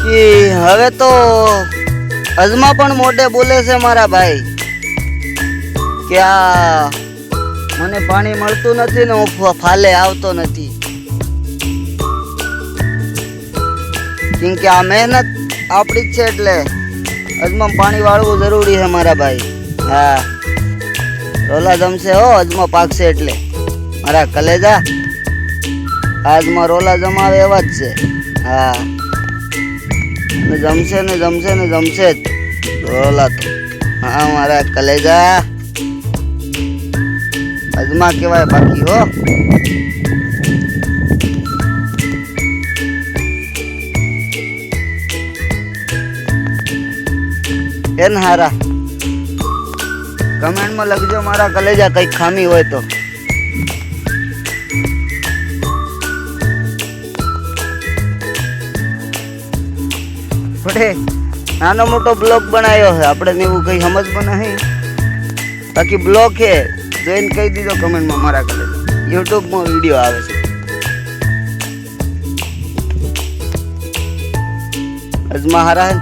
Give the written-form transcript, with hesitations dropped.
કે હવે તો અજમા પણ મોઢે બોલે છે મારા ભાઈ કે આ મને પાણી મળતું નથી ને હું ફાલે આવતો નથી, કેમ કે આ મહેનત આપણી જ છે એટલે અજમામાં પાણી વાળવું જરૂરી છે મારા ભાઈ. હા, રોલા જમશે હો અજમા પાકશે એટલે મારા કલેજા. આજમાં રોલા જમાવે એવા જ છે. હા, જમશે ને જમશે ને જમશે જ રોલા તો. હા મારા કલેજા, અજમા કહેવાય બાકી હો. એન હારા કમેન્ટમાં લખજો મારા કલેજા કઈ ખામી હોય તો. નાનો મોટો બ્લોગ બનાવ્યો છે આપણે, એવું કઈ સમજ પણ નહીં. બાકી બ્લોગ છે જોઈને કહી દીધો કમેન્ટમાં મારા કલેજા. યુટ્યુબમાં વિડીયો આવે છે. અજમા હારા હે.